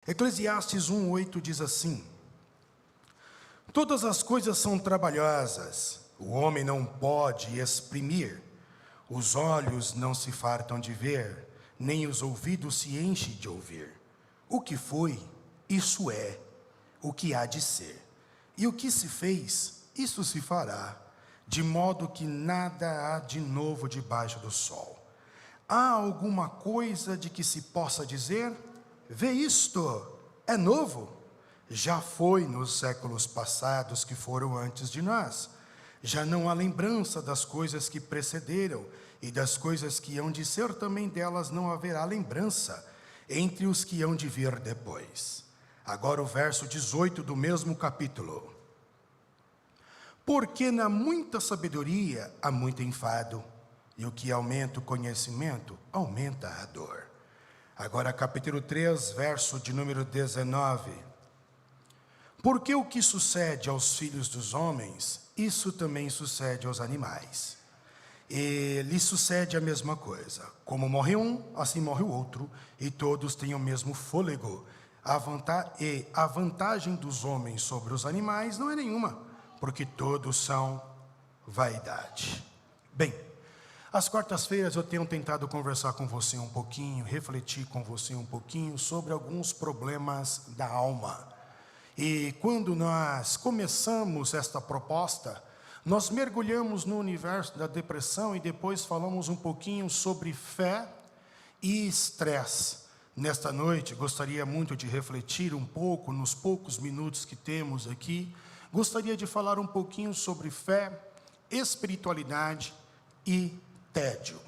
Eclesiastes 1:8 diz assim: todas as coisas são trabalhosas, o homem não pode exprimir, os olhos não se fartam de ver, nem os ouvidos se enchem de ouvir. O que foi, isso é, o que há de ser, e o que se fez, isso se fará, de modo que nada há de novo debaixo do sol. Há alguma coisa de que se possa dizer: vê isto, é novo? Já foi nos séculos passados que foram antes de nós. Já não há lembrança das coisas que precederam, e das coisas que hão de ser também delas não haverá lembrança, entre os que hão de vir depois. Agora o verso 18 do mesmo capítulo. Porque na muita sabedoria há muito enfado, e o que aumenta o conhecimento, aumenta a dor. Agora capítulo 3, verso de número 19. Porque o que sucede aos filhos dos homens, isso também sucede aos animais. E lhes sucede a mesma coisa. Como morre um, assim morre o outro, e todos têm o mesmo fôlego. A vantagem dos homens sobre os animais não é nenhuma, porque todos são vaidade. Bem, às quartas-feiras eu tenho tentado conversar com você um pouquinho, refletir com você um pouquinho sobre alguns problemas da alma. E quando nós começamos esta proposta, nós mergulhamos no universo da depressão e depois falamos um pouquinho sobre fé e estresse. Nesta noite, gostaria muito de refletir um pouco, nos poucos minutos que temos aqui, gostaria de falar um pouquinho sobre fé, espiritualidade e tédio.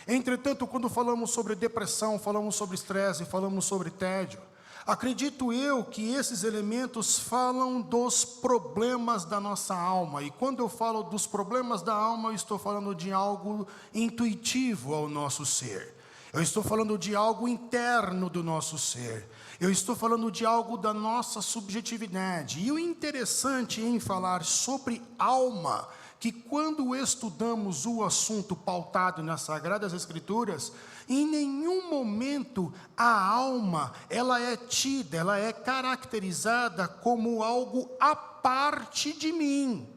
Entretanto, quando falamos sobre depressão, falamos sobre estresse, falamos sobre tédio, acredito eu que esses elementos falam dos problemas da nossa alma. E quando eu falo dos problemas da alma, eu estou falando de algo intuitivo ao nosso ser. Eu estou falando de algo interno do nosso ser. Eu estou falando de algo da nossa subjetividade. E o interessante em falar sobre alma, que quando estudamos o assunto pautado nas Sagradas Escrituras, em nenhum momento a alma, ela é tida, ela é caracterizada como algo à parte de mim.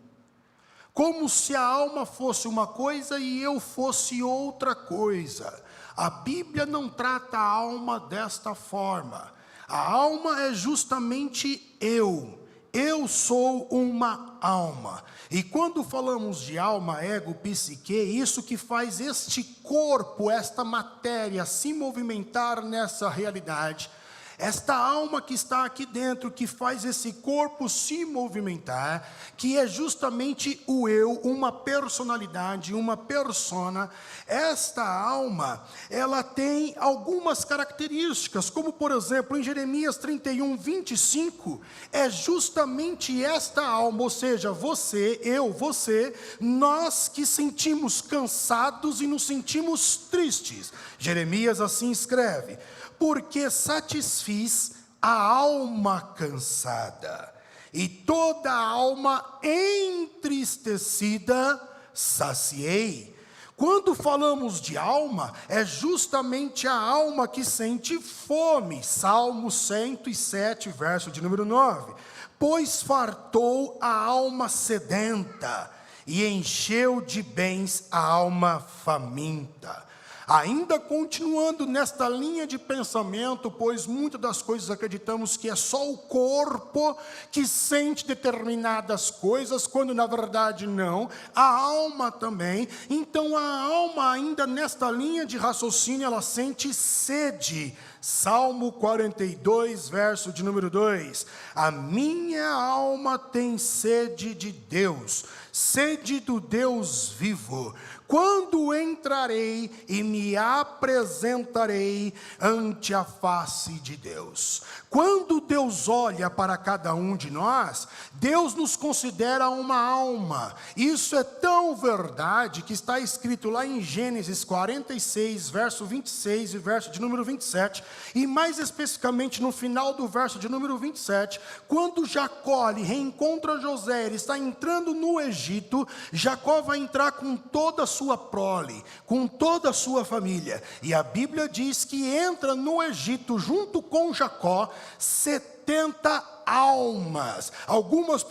Como se a alma fosse uma coisa e eu fosse outra coisa. A Bíblia não trata a alma desta forma. A alma é justamente eu. Eu sou uma alma. E quando falamos de alma, ego, psique, isso que faz este corpo, esta matéria se movimentar nessa realidade, esta alma que está aqui dentro, que faz esse corpo se movimentar, que é justamente o eu, uma personalidade, uma persona. Esta alma, ela tem algumas características, como por exemplo, em Jeremias 31, 25, é justamente esta alma, ou seja, você, eu, você, nós que sentimos cansados e nos sentimos tristes. Jeremias assim escreve: porque satisfiz a alma cansada, e toda a alma entristecida saciei. Quando falamos de alma, é justamente a alma que sente fome. Salmo 107, verso de número 9. Pois fartou a alma sedenta, e encheu de bens a alma faminta. Ainda continuando nesta linha de pensamento, pois muitas das coisas acreditamos que é só o corpo que sente determinadas coisas, quando na verdade não, a alma também. Então a alma, ainda nesta linha de raciocínio, ela sente sede. Salmo 42, verso de número 2. A minha alma tem sede de Deus, sede do Deus vivo. Quando entrarei e me apresentarei ante a face de Deus. Quando Deus olha para cada um de nós, Deus nos considera uma alma. Isso é tão verdade que está escrito lá em Gênesis 46, verso 26 e verso de número 27, E mais especificamente no final do verso de número 27, quando Jacó reencontra José, ele está entrando no Egito, Jacó vai entrar com toda a sua prole, com toda a sua família. E a Bíblia diz que entra no Egito junto com Jacó 70 almas. Algumas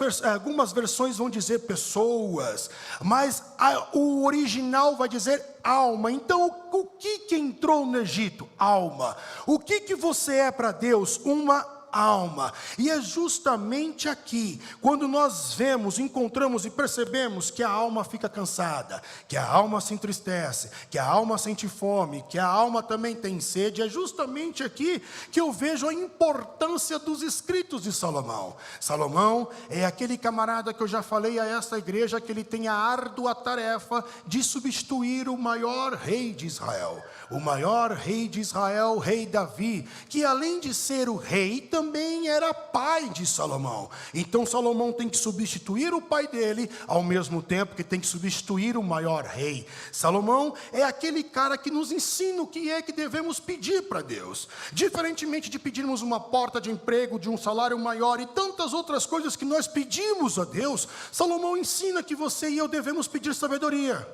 versões vão dizer pessoas, mas o original vai dizer alma. Então o que entrou no Egito? Alma. O que você é para Deus? Uma alma. E é justamente aqui, quando nós vemos, encontramos e percebemos que a alma fica cansada, que a alma se entristece, que a alma sente fome, que a alma também tem sede, é justamente aqui que eu vejo a importância dos escritos de Salomão. Salomão é aquele camarada que eu já falei a esta igreja, que ele tem a árdua tarefa de substituir o maior rei de Israel. O maior rei de Israel, o rei Davi, que além de ser o rei, também era pai de Salomão. Então Salomão tem que substituir o pai dele, ao mesmo tempo que tem que substituir o maior rei. Salomão é aquele cara que nos ensina o que é que devemos pedir para Deus. Diferentemente de pedirmos uma porta de emprego, de um salário maior e tantas outras coisas que nós pedimos a Deus, Salomão ensina que você e eu devemos pedir sabedoria.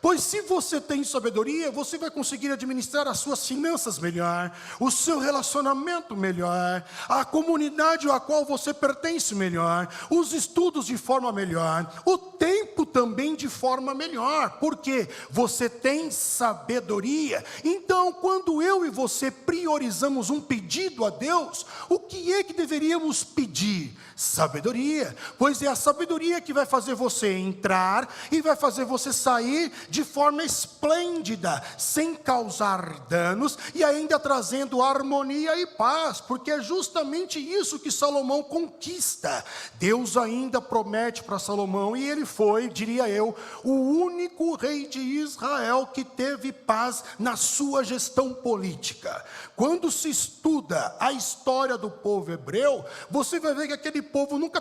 Pois se você tem sabedoria, você vai conseguir administrar as suas finanças melhor, o seu relacionamento melhor, a comunidade a qual você pertence melhor, os estudos de forma melhor, o tempo também de forma melhor, porque você tem sabedoria. Então, quando eu e você priorizamos um pedido a Deus, o que é que deveríamos pedir? Sabedoria, pois é a sabedoria que vai fazer você entrar e vai fazer você sair de forma esplêndida, sem causar danos e ainda trazendo harmonia e paz, porque é justamente isso que Salomão conquista. Deus ainda promete para Salomão, e ele foi, diria eu, o único rei de Israel que teve paz na sua gestão política. Quando se estuda a história do povo hebreu, você vai ver que aquele povo nunca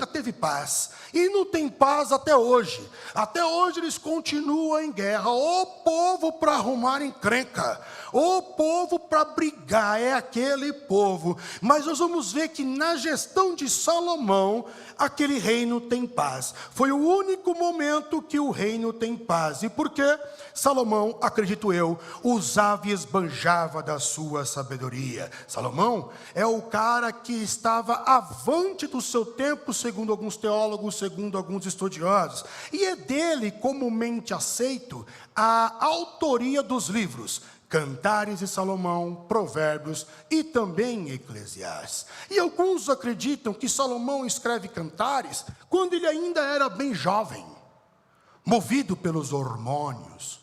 teve paz, e não tem paz até hoje. Até hoje eles continuam em guerra. O povo para arrumar encrenca, o povo para brigar, é aquele povo. Mas nós vamos ver que na gestão de Salomão, aquele reino tem paz. Foi o único momento que o reino tem paz. E por quê? Salomão, acredito eu, usava e esbanjava da sua sabedoria. Salomão é o cara que estava avante do seu tempo, segundo alguns teólogos, segundo alguns estudiosos. E é dele comumente aceito a autoria dos livros Cantares de Salomão, Provérbios e também Eclesiastes. E alguns acreditam que Salomão escreve Cantares quando ele ainda era bem jovem, movido pelos hormônios,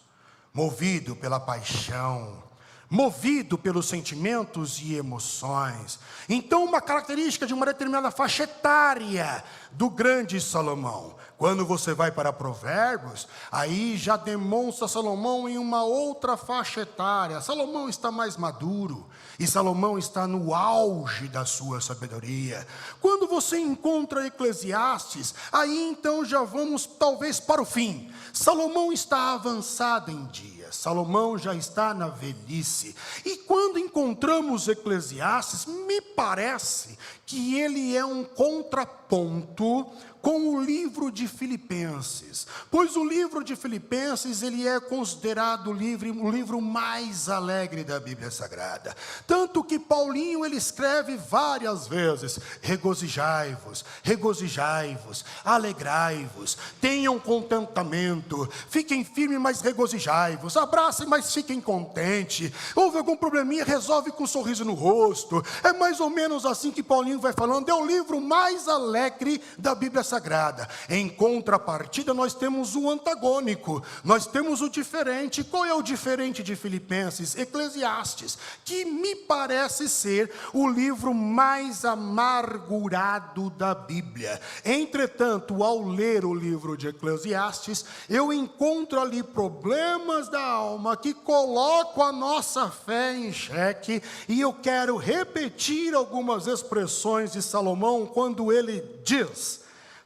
movido pela paixão, movido pelos sentimentos e emoções. Então, uma característica de uma determinada faixa etária do grande Salomão. Quando você vai para Provérbios, aí já demonstra Salomão em uma outra faixa etária. Salomão está mais maduro, e Salomão está no auge da sua sabedoria. Quando você encontra Eclesiastes, aí então já vamos talvez para o fim. Salomão está avançado em dias, Salomão já está na velhice. E quando encontramos Eclesiastes, me parece que ele é um contraponto com o livro de Filipenses, pois o livro de Filipenses, ele é considerado o livro mais alegre da Bíblia Sagrada, tanto que Paulinho, ele escreve várias vezes: regozijai-vos, regozijai-vos, alegrai-vos, tenham contentamento, fiquem firmes, mas regozijai-vos, abracem, mas fiquem contentes, houve algum probleminha, resolve com um sorriso no rosto. É mais ou menos assim que Paulinho vai falando, é o livro mais alegre da Bíblia Sagrada. Em contrapartida, nós temos o antagônico, nós temos o diferente. Qual é o diferente de Filipenses? Eclesiastes, que me parece ser o livro mais amargurado da Bíblia. Entretanto, ao ler o livro de Eclesiastes, eu encontro ali problemas da alma que colocam a nossa fé em xeque, e eu quero repetir algumas expressões de Salomão quando ele diz: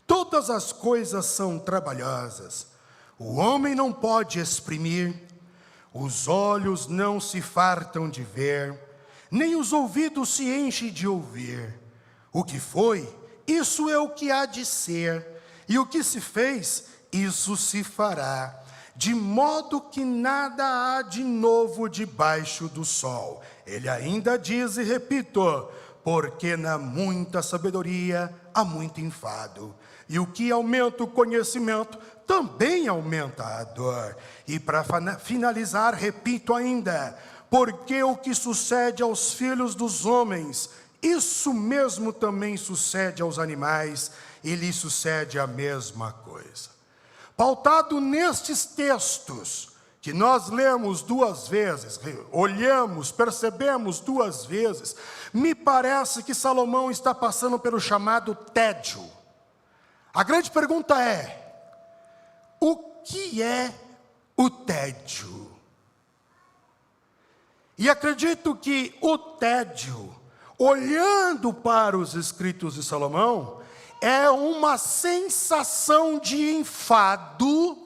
todas as coisas são trabalhosas, o homem não pode exprimir, os olhos não se fartam de ver, nem os ouvidos se enchem de ouvir. O que foi, isso é o que há de ser, e o que se fez, isso se fará, de modo que nada há de novo debaixo do sol. Ele ainda diz, e repito, porque na muita sabedoria há muito enfado, e o que aumenta o conhecimento também aumenta a dor. E para finalizar, repito ainda, porque o que sucede aos filhos dos homens, isso mesmo também sucede aos animais, e lhe sucede a mesma coisa. Pautado nestes textos, que nós lemos duas vezes, olhamos, percebemos duas vezes, me parece que Salomão está passando pelo chamado tédio. A grande pergunta é, o que é o tédio? E acredito que o tédio, olhando para os escritos de Salomão, é uma sensação de enfado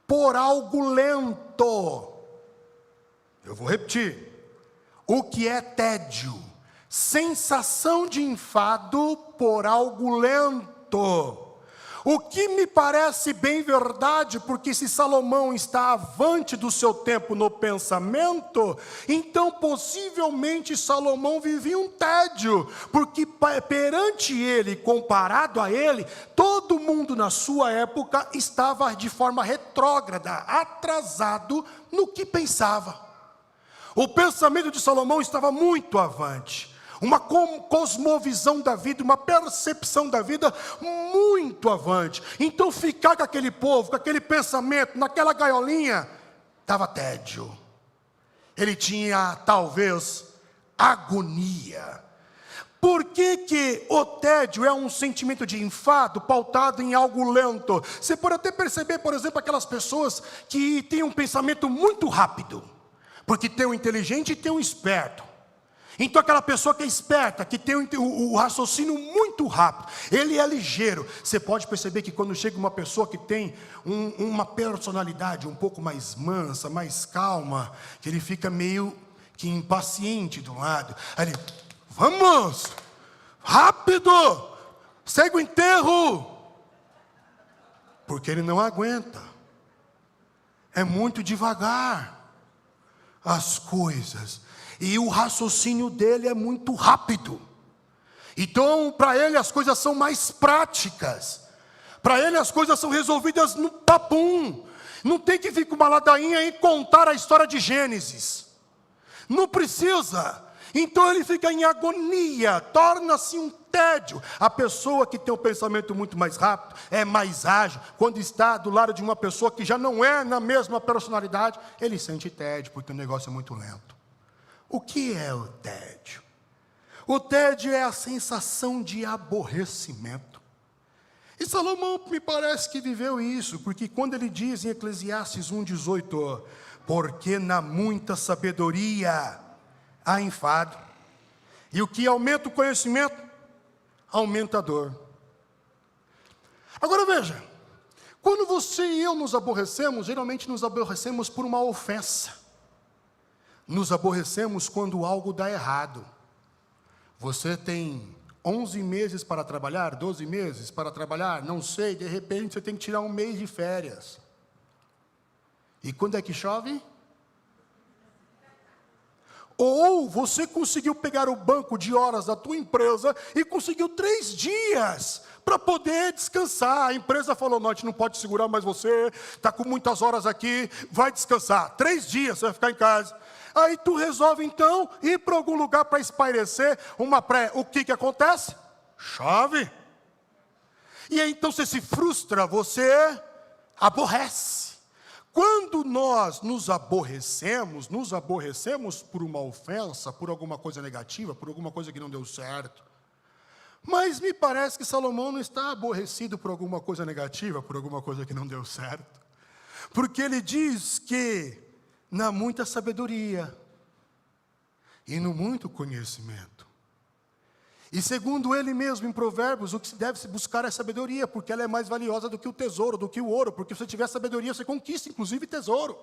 por algo lento. Eu vou repetir. O que é tédio? Sensação de enfado por algo lento. O que me parece bem verdade, porque se Salomão está avante do seu tempo no pensamento, então possivelmente Salomão vivia um tédio, porque perante ele, comparado a ele, todo mundo na sua época estava de forma retrógrada, atrasado no que pensava. O pensamento de Salomão estava muito avante. Uma cosmovisão da vida, uma percepção da vida muito avante. Então ficar com aquele povo, com aquele pensamento, naquela gaiolinha, dava tédio. Ele tinha talvez agonia. Por que o tédio é um sentimento de enfado pautado em algo lento? Você pode até perceber, por exemplo, aquelas pessoas que têm um pensamento muito rápido. Porque tem um inteligente e tem um esperto. Então aquela pessoa que é esperta, que tem o raciocínio muito rápido, ele é ligeiro. Você pode perceber que quando chega uma pessoa que tem uma personalidade um pouco mais mansa, mais calma, que ele fica meio que impaciente do lado. Aí ele, vamos, rápido, segue o enterro. Porque ele não aguenta. É muito devagar as coisas. E o raciocínio dele é muito rápido. Então, para ele as coisas são mais práticas. Para ele as coisas são resolvidas no papum. Não tem que ficar uma ladainha e contar a história de Gênesis. Não precisa. Então ele fica em agonia, torna-se um tédio. A pessoa que tem um pensamento muito mais rápido, é mais ágil, quando está do lado de uma pessoa que já não é na mesma personalidade, ele sente tédio, porque o negócio é muito lento. O que é o tédio? O tédio é a sensação de aborrecimento. E Salomão me parece que viveu isso, porque quando ele diz em Eclesiastes 1,18, porque na muita sabedoria há enfado, e o que aumenta o conhecimento, aumenta a dor. Agora veja, quando você e eu nos aborrecemos, geralmente nos aborrecemos por uma ofensa. Nos aborrecemos quando algo dá errado. Você tem 11 meses para trabalhar, 12 meses para trabalhar, não sei, de repente você tem que tirar um mês de férias. E quando é que chove? Ou você conseguiu pegar o banco de horas da tua empresa e conseguiu 3 dias para poder descansar. A empresa falou, não, a gente não pode segurar mais você, está com muitas horas aqui, vai descansar. 3 dias você vai ficar em casa. Aí tu resolve então ir para algum lugar para espairecer uma praia. O que acontece? Chove. E aí então você se frustra, você aborrece. Quando nós nos aborrecemos por uma ofensa, por alguma coisa negativa, por alguma coisa que não deu certo. Mas me parece que Salomão não está aborrecido por alguma coisa negativa, por alguma coisa que não deu certo. Porque ele diz que na muita sabedoria e no muito conhecimento. E segundo ele mesmo em Provérbios, o que se deve se buscar é sabedoria, porque ela é mais valiosa do que o tesouro, do que o ouro, porque se você tiver sabedoria, você conquista inclusive tesouro.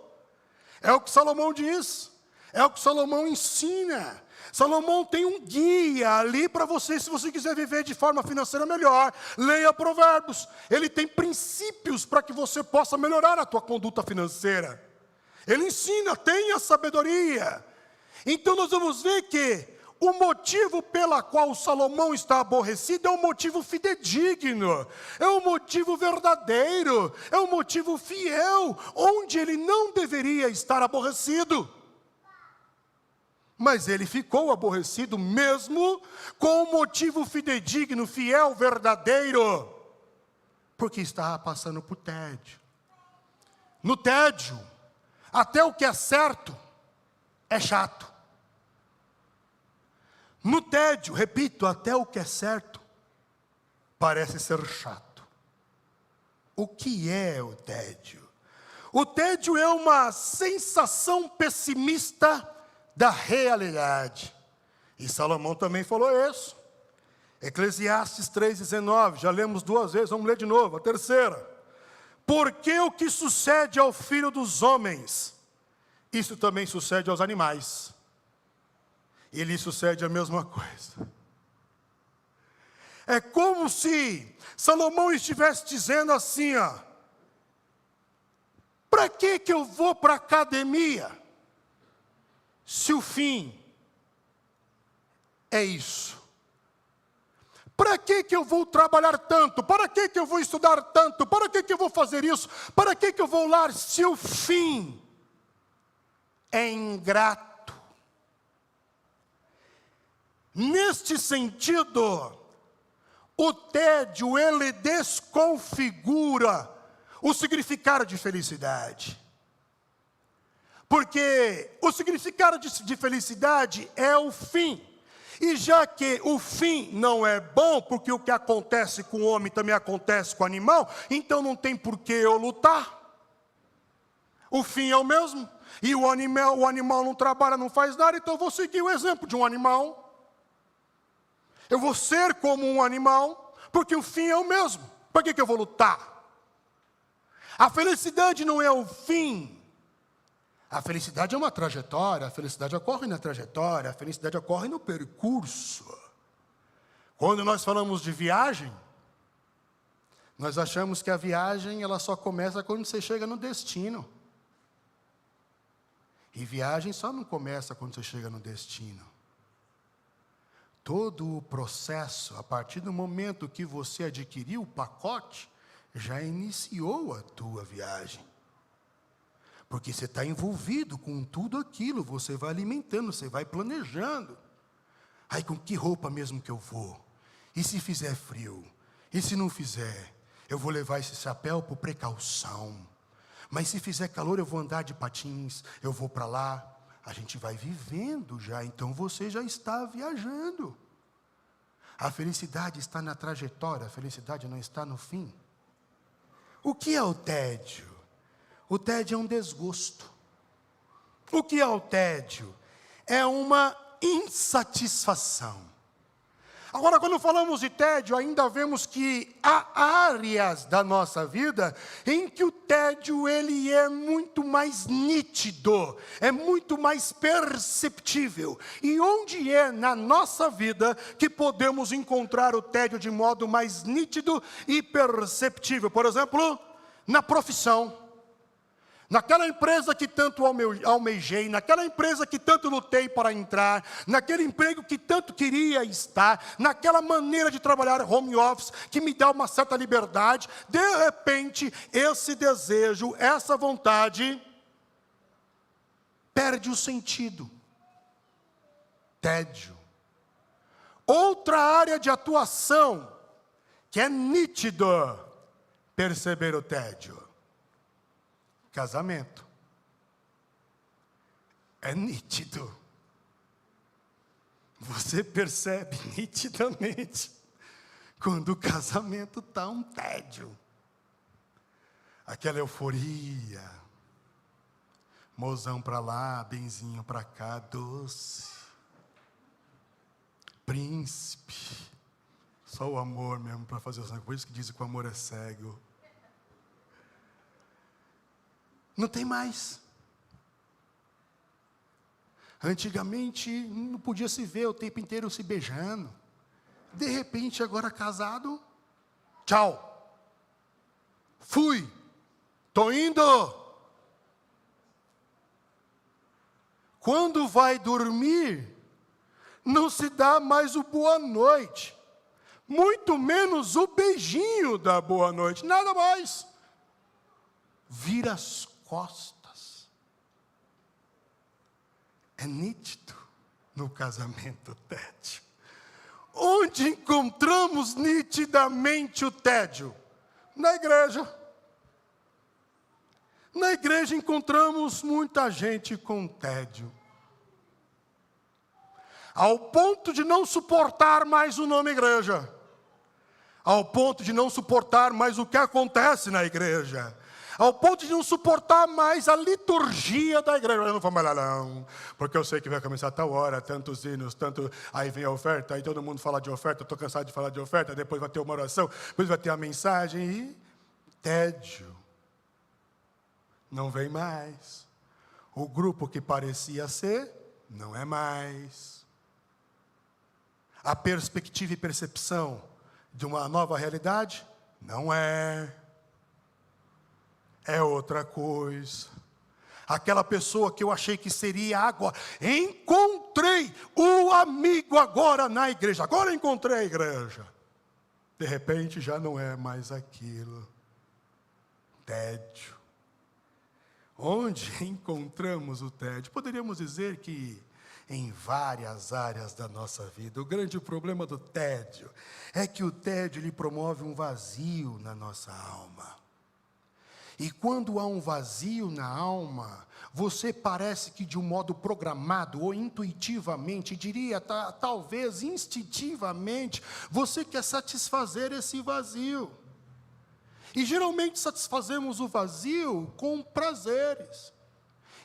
É o que Salomão diz. É o que Salomão ensina. Salomão tem um guia ali para você, se você quiser viver de forma financeira melhor, leia Provérbios. Ele tem princípios para que você possa melhorar a tua conduta financeira. Ele ensina, tenha sabedoria. Então nós vamos ver que o motivo pela qual Salomão está aborrecido é um motivo fidedigno, é um motivo verdadeiro, é um motivo fiel, onde ele não deveria estar aborrecido. Mas ele ficou aborrecido mesmo com um motivo fidedigno, fiel, verdadeiro, porque estava passando por tédio. No tédio, até o que é certo é chato. No tédio, repito, até o que é certo parece ser chato. O que é o tédio? O tédio é uma sensação pessimista da realidade. E Salomão também falou isso. Eclesiastes 3,19, já lemos 2 vezes, vamos ler de novo, a terceira. Porque o que sucede ao filho dos homens, isso também sucede aos animais. E lhe sucede a mesma coisa. É como se Salomão estivesse dizendo assim, ó, para que eu vou para a academia, se o fim é isso? Para que eu vou trabalhar tanto? Para que eu vou estudar tanto? Para que eu vou fazer isso? Para que eu vou lá, se o fim é ingrato? Neste sentido, o tédio, ele desconfigura o significado de felicidade. Porque o significado de felicidade é o fim. E já que o fim não é bom, porque o que acontece com o homem também acontece com o animal, então não tem por que eu lutar. O fim é o mesmo. E o animal não trabalha, não faz nada, então eu vou seguir o exemplo de um animal. Eu vou ser como um animal, porque o fim é o mesmo. Para que eu vou lutar? A felicidade não é o fim. A felicidade é uma trajetória, a felicidade ocorre na trajetória, a felicidade ocorre no percurso. Quando nós falamos de viagem, nós achamos que a viagem ela só começa quando você chega no destino. E viagem só não começa quando você chega no destino. Todo o processo, a partir do momento que você adquiriu o pacote, já iniciou a tua viagem. Porque você está envolvido com tudo aquilo, você vai alimentando, você vai planejando. Aí com que roupa mesmo que eu vou? E se fizer frio? E se não fizer? Eu vou levar esse chapéu por precaução. Mas se fizer calor eu vou andar de patins, eu vou para lá. A gente vai vivendo já, então você já está viajando. A felicidade está na trajetória, a felicidade não está no fim. O que é o tédio? O tédio é um desgosto. O que é o tédio? É uma insatisfação. Agora, quando falamos de tédio, ainda vemos que há áreas da nossa vida em que o tédio ele é muito mais nítido, é muito mais perceptível. E onde é na nossa vida que podemos encontrar o tédio de modo mais nítido e perceptível? Por exemplo, na profissão. Naquela empresa que tanto almejei, naquela empresa que tanto lutei para entrar, naquele emprego que tanto queria estar, naquela maneira de trabalhar home office que me dá uma certa liberdade, de repente esse desejo, essa vontade, perde o sentido. Tédio. Outra área de atuação que é nítido perceber o tédio. Casamento. É nítido. Você percebe nitidamente quando o casamento está um tédio. Aquela euforia. Mozão para lá, benzinho para cá, doce. Príncipe. Só o amor mesmo para fazer os negócios. Por isso que dizem que o amor é cego. Não tem mais. Antigamente não podia se ver o tempo inteiro se beijando. De repente, agora casado, tchau. Fui. Tô indo. Quando vai dormir, não se dá mais o boa noite. Muito menos o beijinho da boa noite. Nada mais. Vira as costas. É nítido no casamento o tédio. Onde encontramos nitidamente o tédio? Na igreja. Na igreja encontramos muita gente com tédio. Ao ponto de não suportar mais o nome igreja. Ao ponto de não suportar mais o que acontece na igreja. Ao ponto de não suportar mais a liturgia da igreja. Eu não vou mais lá não, porque eu sei que vai começar a tal hora, tantos hinos, tanto... Aí vem a oferta, aí todo mundo fala de oferta, eu estou cansado de falar de oferta, depois vai ter uma oração, depois vai ter a mensagem e... tédio. Não vem mais. O grupo que parecia ser, não é mais. A perspectiva e percepção de uma nova realidade, não é. É outra coisa. Aquela pessoa que eu achei que seria agora. Encontrei o amigo agora na igreja. Agora encontrei a igreja. De repente já não é mais aquilo. Tédio. Onde encontramos o tédio? Poderíamos dizer que em várias áreas da nossa vida. O grande problema do tédio é que o tédio ele promove um vazio na nossa alma. E quando há um vazio na alma, você parece que de um modo programado ou intuitivamente, diria talvez instintivamente, você quer satisfazer esse vazio. E geralmente satisfazemos o vazio com prazeres.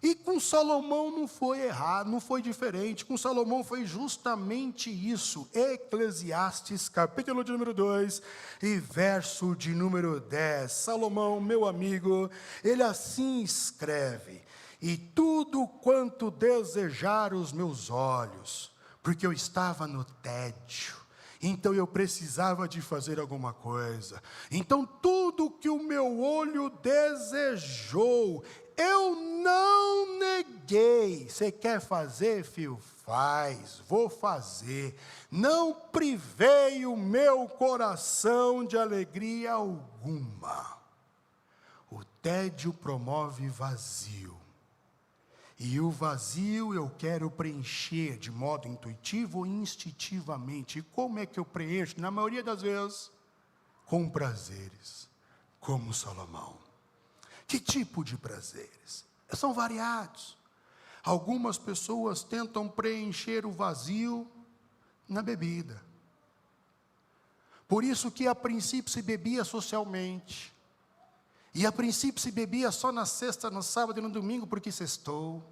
E com Salomão não foi errado, não foi diferente. Com Salomão foi justamente isso. Eclesiastes, capítulo de número 2 e verso de número 10. Salomão, meu amigo, ele assim escreve: e tudo quanto desejar os meus olhos, porque eu estava no tédio. Então eu precisava de fazer alguma coisa. Então tudo que o meu olho desejou, eu não neguei. Você quer fazer, filho? Faz, vou fazer. Não privei o meu coração de alegria alguma. O tédio promove vazio. E o vazio eu quero preencher de modo intuitivo ou instintivamente. E como é que eu preencho? Na maioria das vezes, com prazeres, como Salomão. Que tipo de prazeres? São variados. Algumas pessoas tentam preencher o vazio na bebida. Por isso que a princípio se bebia socialmente. E a princípio se bebia só na sexta, no sábado e no domingo, porque sextou.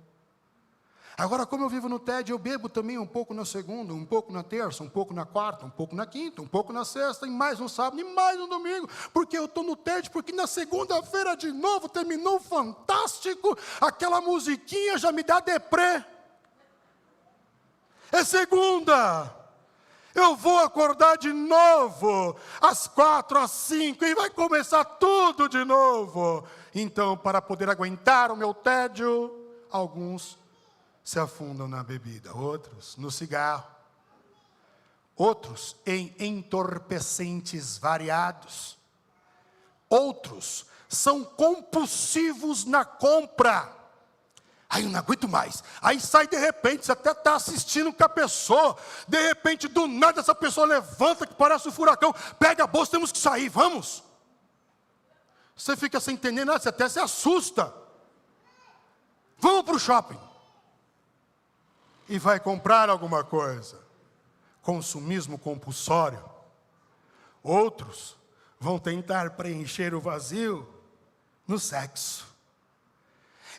Agora, como eu vivo no tédio, eu bebo também um pouco na segunda, um pouco na terça, um pouco na quarta, um pouco na quinta, um pouco na sexta, e mais no sábado, e mais no domingo, porque eu estou no tédio, porque na segunda-feira de novo terminou fantástico, aquela musiquinha já me dá deprê. É segunda, eu vou acordar de novo, às 4, às 5, e vai começar tudo de novo. Então, para poder aguentar o meu tédio, alguns se afundam na bebida, outros no cigarro, outros em entorpecentes variados, outros são compulsivos na compra. Aí eu não aguento mais. Aí sai de repente, você até está assistindo com a pessoa, de repente do nada essa pessoa levanta que parece um furacão, pega a bolsa, temos que sair, vamos. Você fica sem entender nada, você até se assusta. Vamos para o shopping. E vai comprar alguma coisa. Consumismo compulsório. Outros vão tentar preencher o vazio no sexo.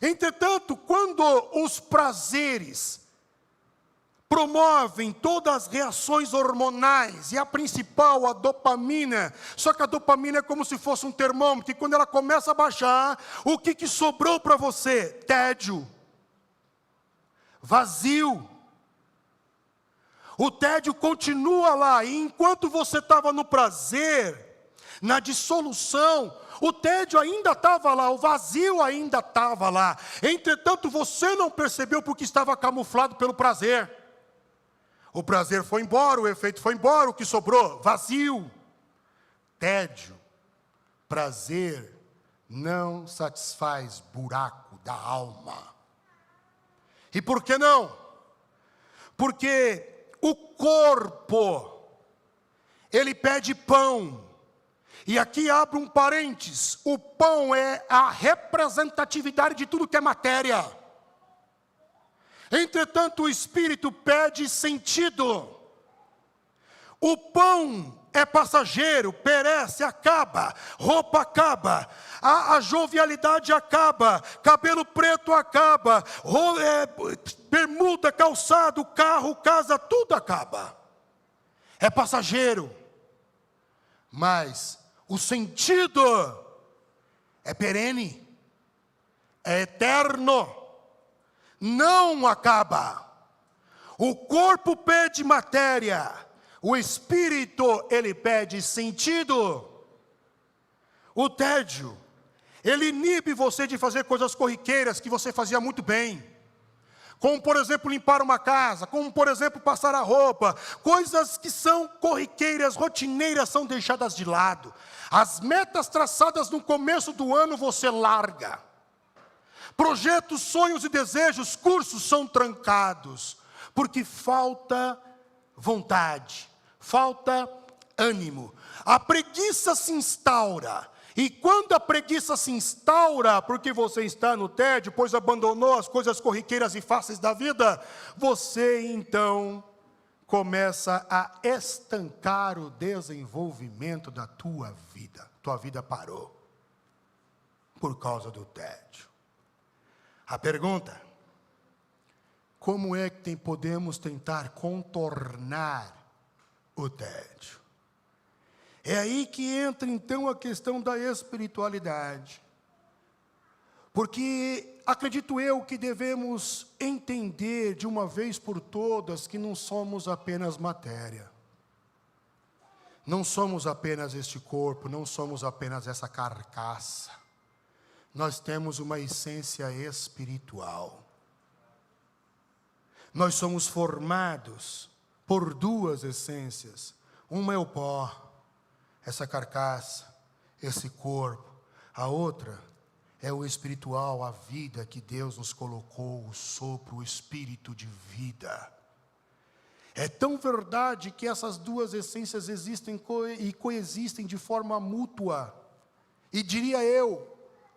Entretanto, quando os prazeres promovem todas as reações hormonais, e a principal, a dopamina, só que a dopamina é como se fosse um termômetro, e quando ela começa a baixar, o que sobrou para você? Tédio. vazio. O tédio continua lá, e enquanto você estava no prazer, na dissolução, o tédio ainda estava lá, o vazio ainda estava lá. Entretanto, você não percebeu porque estava camuflado pelo prazer. O prazer foi embora, o efeito foi embora, o que sobrou? Vazio. Tédio, prazer, não satisfaz buraco da alma. E por que não? Porque o corpo, ele pede pão. E aqui abre um parênteses, o pão é a representatividade de tudo que é matéria. Entretanto, o espírito pede sentido. O pão é passageiro, perece, acaba, roupa acaba, a jovialidade acaba, cabelo preto acaba, bermuda, calçado, carro, casa, tudo acaba. É passageiro. Mas o sentido é perene, é eterno, não acaba. O corpo pede matéria, o espírito, ele pede sentido. O tédio, ele inibe você de fazer coisas corriqueiras que você fazia muito bem. Como, por exemplo, limpar uma casa, como, por exemplo, passar a roupa. Coisas que são corriqueiras, rotineiras, são deixadas de lado. As metas traçadas no começo do ano, você larga. Projetos, sonhos e desejos, cursos são trancados. Porque falta vontade, falta ânimo. A preguiça se instaura. E quando a preguiça se instaura, porque você está no tédio, pois abandonou as coisas corriqueiras e fáceis da vida, você então começa a estancar o desenvolvimento da tua vida. Tua vida parou por causa do tédio. A pergunta: como é que podemos tentar contornar o tédio? É aí que entra então a questão da espiritualidade. Porque acredito eu que devemos entender de uma vez por todas que não somos apenas matéria. Não somos apenas este corpo, não somos apenas essa carcaça. Nós temos uma essência espiritual. Nós somos formados por duas essências. Uma é o pó, essa carcaça, esse corpo. A outra é o espiritual, a vida que Deus nos colocou, o sopro, o espírito de vida. É tão verdade que essas duas essências existem e coexistem de forma mútua. E diria eu,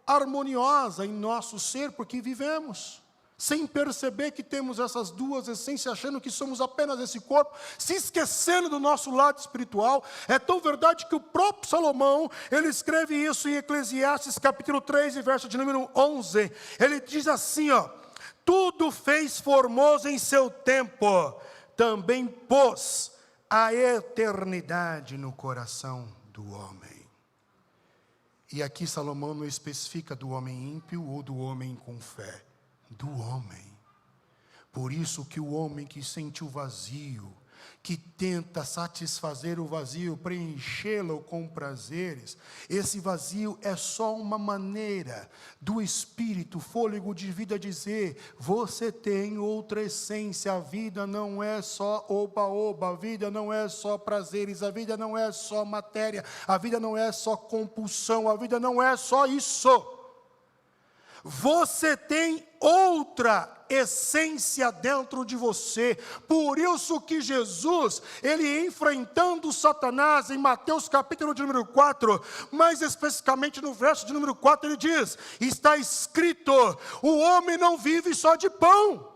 harmoniosa em nosso ser, porque vivemos. Sem perceber que temos essas duas essências, achando que somos apenas esse corpo, se esquecendo do nosso lado espiritual. É tão verdade que o próprio Salomão, ele escreve isso em Eclesiastes capítulo 3, verso de número 11. Ele diz assim, tudo fez formoso em seu tempo, também pôs a eternidade no coração do homem. E aqui Salomão não especifica do homem ímpio ou do homem com fé. Do homem. Por isso que o homem que sente o vazio, que tenta satisfazer o vazio, preenchê-lo com prazeres, esse vazio é só uma maneira do espírito, fôlego de vida dizer, você tem outra essência, a vida não é só oba-oba, a vida não é só prazeres, a vida não é só matéria, a vida não é só compulsão, a vida não é só isso. Você tem outra essência dentro de você. Por isso que Jesus, ele enfrentando Satanás em Mateus capítulo de número 4, mais especificamente no verso de número 4, ele diz, está escrito, o homem não vive só de pão,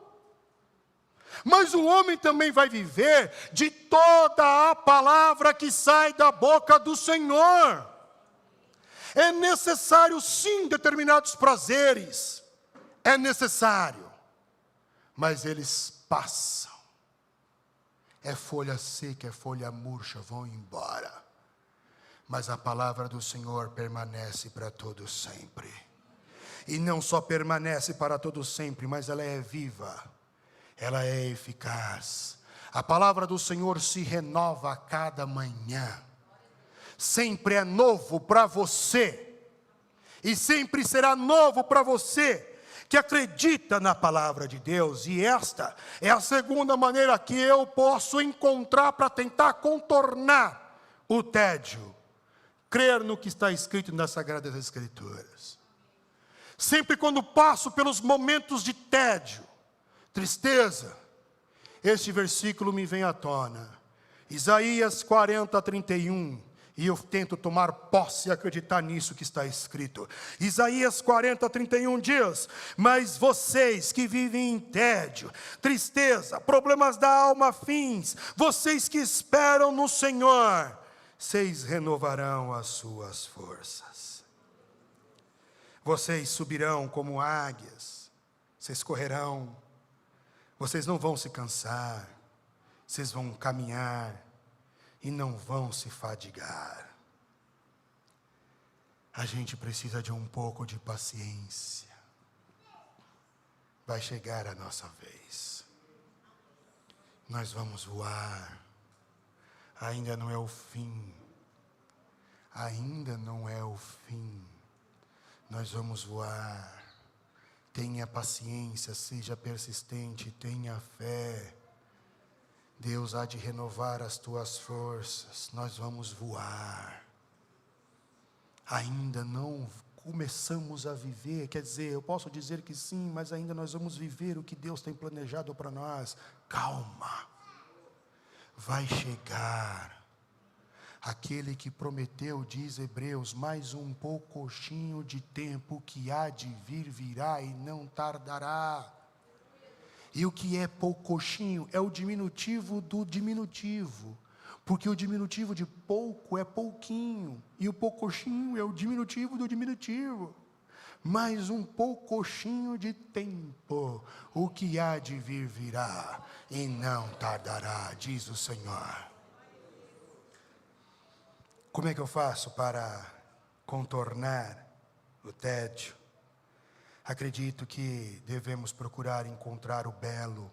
mas o homem também vai viver de toda a palavra que sai da boca do Senhor. É necessário sim determinados prazeres, é necessário, mas eles passam. É folha seca, é folha murcha, vão embora. Mas a palavra do Senhor permanece para todo sempre. E não só permanece para todo sempre, mas ela é viva. ela é eficaz. A palavra do Senhor se renova a cada manhã. Sempre é novo para você. E sempre será novo para você que acredita na palavra de Deus. E esta é a segunda maneira que eu posso encontrar para tentar contornar o tédio. Crer no que está escrito nas Sagradas Escrituras. Sempre quando passo pelos momentos de tédio, tristeza, este versículo me vem à tona. Isaías 40, 31. E eu tento tomar posse e acreditar nisso que está escrito. Isaías 40, 31 diz: mas vocês que vivem em tédio, tristeza, problemas da alma afins, vocês que esperam no Senhor, vocês renovarão as suas forças. Vocês subirão como águias, vocês correrão, vocês não vão se cansar, vocês vão caminhar e não vão se fadigar. A gente precisa de um pouco de paciência. Vai chegar a nossa vez. Nós vamos voar. Ainda não é o fim. Ainda não é o fim. Nós vamos voar. Tenha paciência, seja persistente, tenha fé. Deus há de renovar as tuas forças. Nós vamos voar. Ainda não começamos a viver, quer dizer, eu posso dizer que sim, mas ainda nós vamos viver o que Deus tem planejado para nós. Calma. Vai chegar. Aquele que prometeu, diz Hebreus, mais um pouquinho de tempo que há de vir, virá e não tardará. E o que é pouquinho é o diminutivo do diminutivo. Porque o diminutivo de pouco é pouquinho. E o pouquinho é o diminutivo do diminutivo. Mais um pouquinho de tempo. O que há de vir, virá e não tardará, diz o Senhor. Como é que eu faço para contornar o tédio? Acredito que devemos procurar encontrar o belo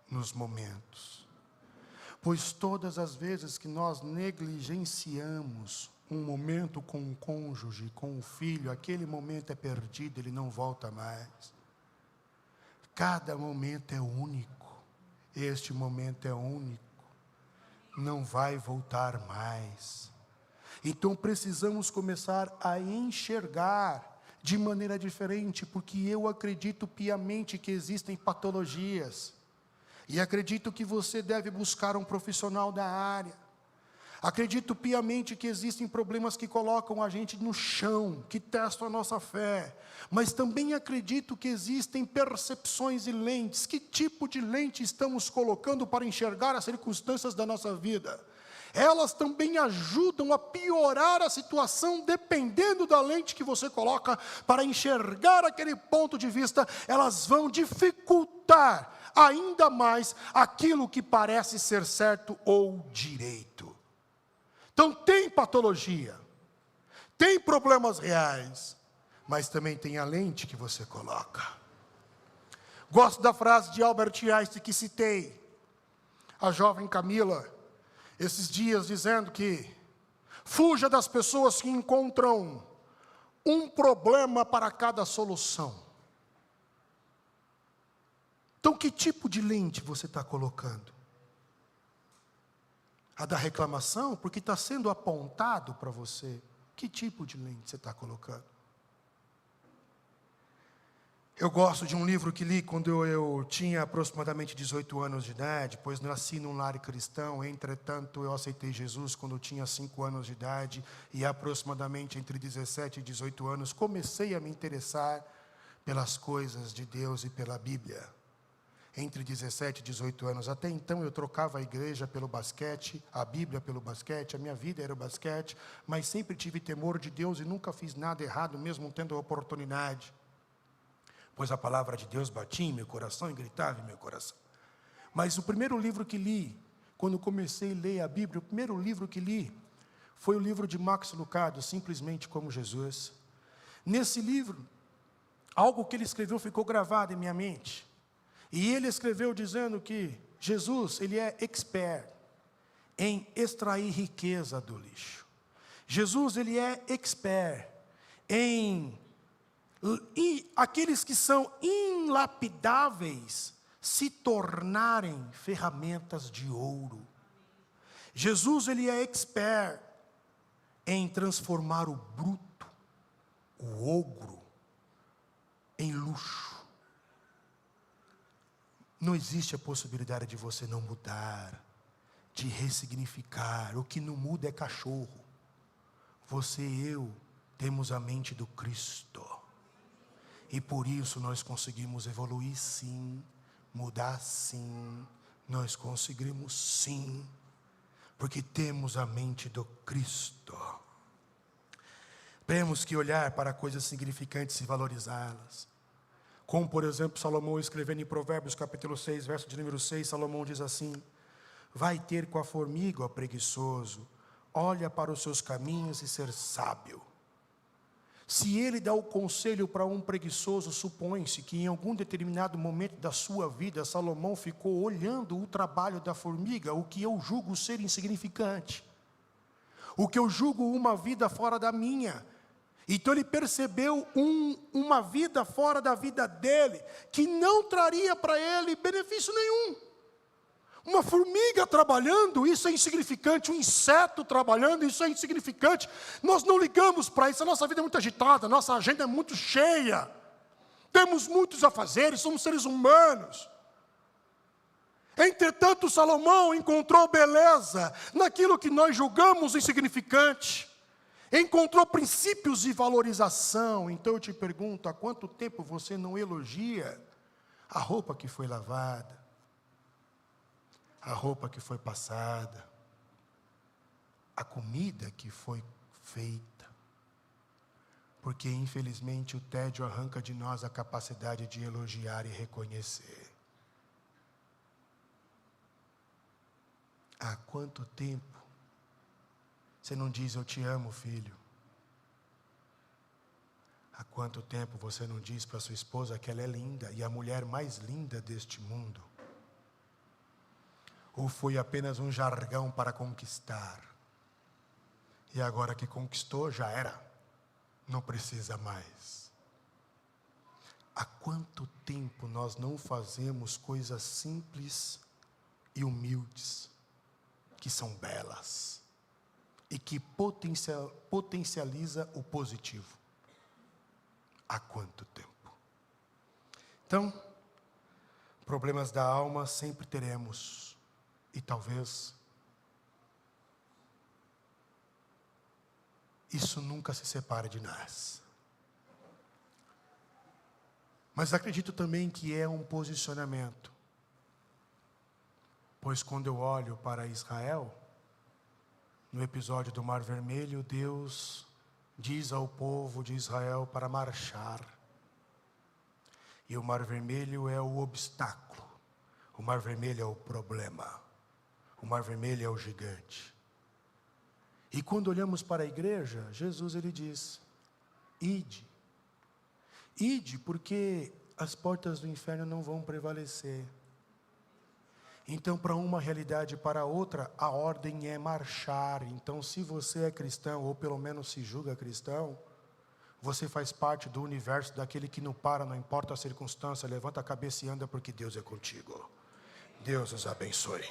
nos momentos. Pois todas as vezes que nós negligenciamos um momento com o cônjuge, com o filho, aquele momento é perdido, ele não volta mais. Cada momento é único. Este momento é único. Não vai voltar mais. Então precisamos começar a enxergar de maneira diferente, porque eu acredito piamente que existem patologias. E acredito que você deve buscar um profissional da área. Acredito piamente que existem problemas que colocam a gente no chão, que testam a nossa fé. Mas também acredito que existem percepções e lentes. Que tipo de lente estamos colocando para enxergar as circunstâncias da nossa vida? Elas também ajudam a piorar a situação, dependendo da lente que você coloca para enxergar aquele ponto de vista. Elas vão dificultar ainda mais aquilo que parece ser certo ou direito. Então tem patologia, tem problemas reais, mas também tem a lente que você coloca. Gosto da frase de Albert Einstein que citei, a jovem Camila, esses dias dizendo que fuja das pessoas que encontram um problema para cada solução. Então que tipo de lente você está colocando? A da reclamação, porque está sendo apontado para você. Que tipo de lente você está colocando? Eu gosto de um livro que li quando eu tinha aproximadamente 18 anos de idade, pois nasci num lar cristão. Entretanto, eu aceitei Jesus quando eu tinha 5 anos de idade, e aproximadamente entre 17 e 18 anos, comecei a me interessar pelas coisas de Deus e pela Bíblia. Entre 17 e 18 anos. Até então eu trocava a igreja pelo basquete, a Bíblia pelo basquete, a minha vida era o basquete, mas sempre tive temor de Deus e nunca fiz nada errado, mesmo tendo a oportunidade. Pois a palavra de Deus batia em meu coração e gritava em meu coração. Mas o primeiro livro que li, quando comecei a ler a Bíblia, o primeiro livro que li foi o livro de Max Lucado, Simplesmente como Jesus. Nesse livro, algo que ele escreveu ficou gravado em minha mente. E ele escreveu dizendo que Jesus, ele é expert em extrair riqueza do lixo. Jesus, ele é expert em aqueles que são inlapidáveis se tornarem ferramentas de ouro. Jesus, ele é expert em transformar o bruto, o ogro, em luxo. Não existe a possibilidade de você não mudar, de ressignificar. O que não muda é cachorro. Você e eu temos a mente do Cristo. E por isso nós conseguimos evoluir sim, mudar sim, nós conseguimos sim, porque temos a mente do Cristo. Temos que olhar para coisas significantes e valorizá-las. Como, por exemplo, Salomão escrevendo em Provérbios, capítulo 6, verso de número 6, Salomão diz assim: vai ter com a formiga, ó preguiçoso, olha para os seus caminhos e ser sábio. Se ele dá o conselho para um preguiçoso, supõe-se que em algum determinado momento da sua vida, Salomão ficou olhando o trabalho da formiga, o que eu julgo ser insignificante, o que eu julgo uma vida fora da minha. Então ele percebeu uma vida fora da vida dele, que não traria para ele benefício nenhum. Uma formiga trabalhando, isso é insignificante. Um inseto trabalhando, isso é insignificante. Nós não ligamos para isso, a nossa vida é muito agitada, a nossa agenda é muito cheia. Temos muitos afazeres, somos seres humanos. Entretanto, Salomão encontrou beleza naquilo que nós julgamos insignificante. Encontrou princípios de valorização. Então eu te pergunto, há quanto tempo você não elogia a roupa que foi lavada, a roupa que foi passada, a comida que foi feita? Porque infelizmente o tédio arranca de nós a capacidade de elogiar e reconhecer. Há quanto tempo você não diz eu te amo, filho? Há quanto tempo você não diz para sua esposa que ela é linda e a mulher mais linda deste mundo? Ou foi apenas um jargão para conquistar? E agora que conquistou, já era. Não precisa mais. Há quanto tempo nós não fazemos coisas simples e humildes, que são belas, e que potencializa o positivo? Há quanto tempo? Então, problemas da alma sempre teremos, e talvez isso nunca se separe de nós. Mas acredito também que é um posicionamento, pois quando eu olho para Israel, no episódio do Mar Vermelho, Deus diz ao povo de Israel para marchar. E o Mar Vermelho é o obstáculo. O Mar Vermelho é o problema. O Mar Vermelho é o gigante. E quando olhamos para a igreja, Jesus ele diz: ide. Ide, porque as portas do inferno não vão prevalecer. Então, para uma realidade e para outra, a ordem é marchar. Então, se você é cristão, ou pelo menos se julga cristão, você faz parte do universo daquele que não para, não importa a circunstância, levanta a cabeça e anda, porque Deus é contigo. Deus os abençoe.